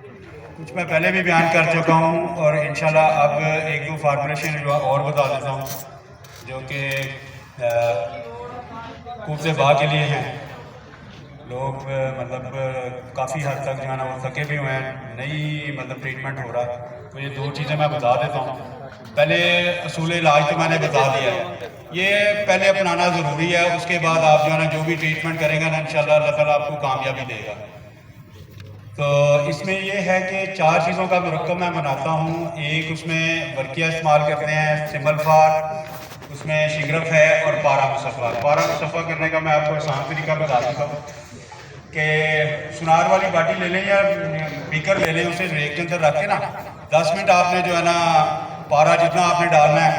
कुछ मैं पहले भी बयान कर चुका हूँ और इंशाल्लाह अब एक दो फार्मूलेशन जो और बता देता हूँ जो कि कुर्से बा के लिए हैं। लोग मतलब काफ़ी हद तक जो है ना वो थके भी हुए हैं, नई मतलब ट्रीटमेंट हो रहा है। तो ये दो चीज़ें मैं बता देता हूँ। पहले असूल इलाज तो मैंने बता दिया है, ये पहले अपनाना ज़रूरी है। उसके बाद आप जो है ना जो भी ट्रीटमेंट करेंगे ना इंशाल्लाह अल्लाह ताला आपको कामयाबी देगा। तो इसमें ये है कि 4 चीज़ों का मुरक्कब मैं बनाता हूँ। एक उसमें वर्किया इस्तेमाल करते हैं, सिमलफार, उसमें शिगरफ है और पारा मुसफ़ा। पारा मुसफ़ा करने का मैं आपको आसान तरीका बता देता हूँ कि सुनार वाली बाटी ले लें या बीकर ले लें, उसे रेक के अंदर रख के ना 10 मिनट आपने जो है ना पारा जितना आपने डालना है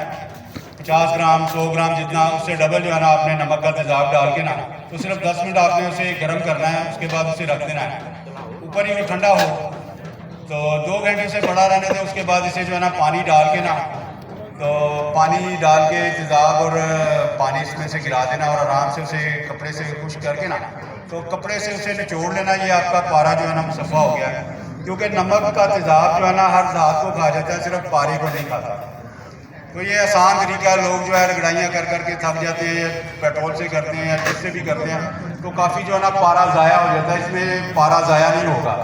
50 ग्राम 100 ग्राम जितना, उससे डबल जो है ना आपने नमक का तेज़ाब डाल के ना तो सिर्फ 10 मिनट आपने उसे गर्म करना है। उसके बाद उसे रख देना है, ऊपर ही वो ठंडा हो तो 2 घंटे से पड़ा रहने दें। उसके बाद इसे जो है ना पानी डाल के ना तो पानी डाल के तेज़ाब और पानी इसमें से गिरा देना और आराम से उसे कपड़े से खुश करके ना तो कपड़े से उसे निचोड़ लेना। ये आपका पारा जो है ना मुसफ़ा हो गया है, क्योंकि नमक का तेज़ाब जो है ना हर धात को खा जाता है, सिर्फ पारे को नहीं खाता। तो ये आसान तरीका, लोग जो है रगड़ाइयाँ कर करके थक जाते हैं, या पेट्रोल से करते हैं या जिससे भी करते हैं, तो काफ़ी जो है ना पारा ज़ाया हो जाता है। इसमें पारा ज़ाया नहीं होगा,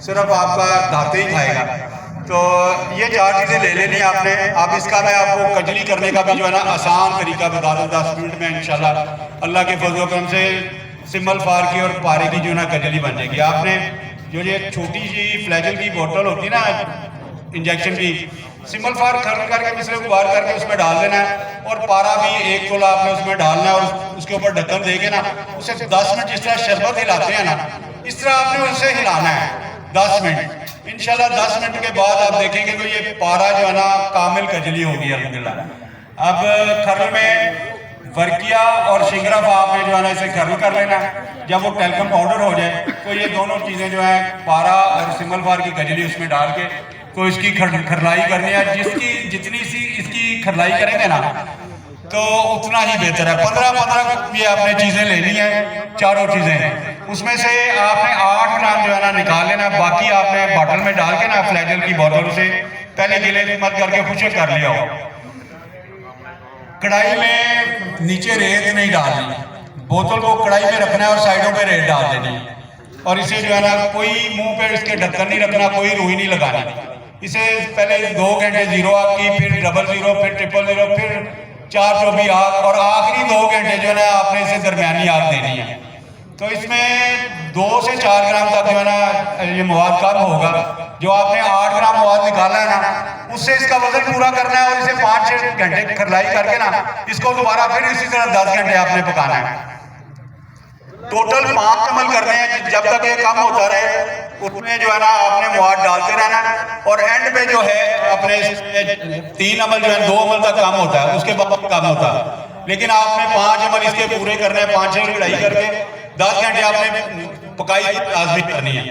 सिर्फ आपका धाते ही खाएगा। तो ये 4 चीज़ें ले लेनी आपने। अब इसका मैं आपको कजली करने का भी जो है ना आसान तरीका बता दूँ 10 मिनट में इंशाल्लाह अल्लाह के फजल करम से सिमलफार की और पारे की जो है ना कजली बन जाएगी। आपने जो ये छोटी सी फ्लैजल की बोतल होती है ना इंजेक्शन की, सिमलफार खर्ल करके मिसरे को बाहर करके उसमें डाल देना है और पारा भी 1 तोला आपने उसमें डालना है और उसके ऊपर ढक्कन दे के ना उसे 10 मिनट जिस तरह शरबत हिलाते हैं ना इस तरह आपने उसे हिलाना है 10 मिनट। इंशाल्लाह 10 मिनट के बाद आप देखेंगे तो ये पारा जो है ना कामिल कजली होगी अल्हम्दुलिल्लाह। अब खर्ल में वर्किया और शिंगरफ आपने जो है ना इसे खर्ल कर लेना है। जब वो टेल्कम पाउडर हो जाए तो ये दोनों चीज़ें जो है पारा और सिमलफार की कजली उसमें डाल के तो इसकी खरलाई करनी है। जितनी सी इसकी खरलाई करेंगे ना तो उतना ही बेहतर है। 15-15 ये आपने चीज़ें लेनी है, चारों चीज़ें। उसमें से आपने 8 ग्राम जो है ना निकाल लेना, बाकी आपने बॉटल में डाल के ना फ्लैजल की बोतल से पहले गिले मत करके खुशक कर लिया हो। कढ़ाई में नीचे रेत नहीं डालनी, बोतल को कढ़ाई में रखना है और साइडों पे रेत डाल देनी है। और इसे जो है ना कोई मुंह पे इसके ढक्कन नहीं रखना, कोई रुई नहीं लगानी। इसे पहले 2 घंटे 0 आग की, फिर 00, फिर 000, फिर 424 आग और आखिरी 2 घंटे जो है ना आपने इसे दरमियानी आग देनी है। तो इसमें 2 से 4 ग्राम तक जो है ना ये मवाद कम होगा। जो आपने 8 ग्राम मवाद निकाला है ना उससे इसका वजन पूरा करना है और इसे 5-6 घंटे खरलाई करके ना इसको दोबारा फिर इसी तरह 10 घंटे आपने पकाना है। टोटल 5 अमल करने हैं। जब तक ये कम होता रहे उसमें जो है ना आपने मवाद डालते रहना है और एंड पे जो है अपने 3 अमल जो है 2 अमल तक कम होता है, उसके बाद कम होता है। लेकिन आपने 5 अमल इसके पूरे करने हैं, 5-6 कढ़ाई करके 10 घंटे आपने पकाई लाजमी करनी है।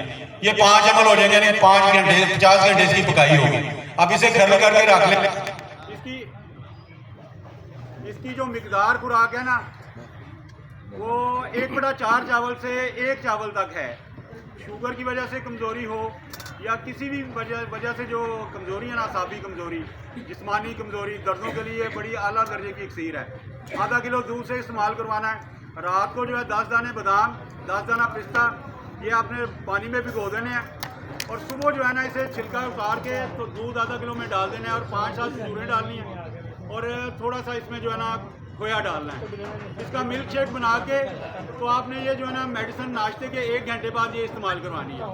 ये 5 अमल हो जाएंगे, यानी 5 घंटे 50 घंटे इसकी पकाई होगी। अब इसे खर्ल करके रख लें। इसकी जो मिकदार खुराक है ना वो 1/4 चावल से 1 चावल तक है। शुगर की वजह से कमज़ोरी हो या किसी भी वजह से जो कमज़ोरी है ना, साबी कमज़ोरी, जिस्मानी कमज़ोरी, दर्दों के लिए बड़ी आला दर्जे की इक्सीर है। आधा किलो दूध से इस्तेमाल करवाना है। रात को जो है 10 दाने बादाम, 10 दाना पिस्ता ये आपने पानी में भिगो देने हैं और सुबह जो है ना इसे छिलका उतार के तो दूध आधा किलो में डाल देना है और 5-7 खजूरें डालनी है और थोड़ा सा इसमें जो है ना खोया डालना है। इसका मिल्क शेक बना के तो आपने ये जो है ना मेडिसिन नाश्ते के 1 घंटे बाद ये इस्तेमाल करवानी है।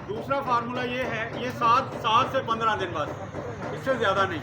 दूसरा फार्मूला ये है, ये 7 से 15 दिन बाद, इससे ज़्यादा नहीं।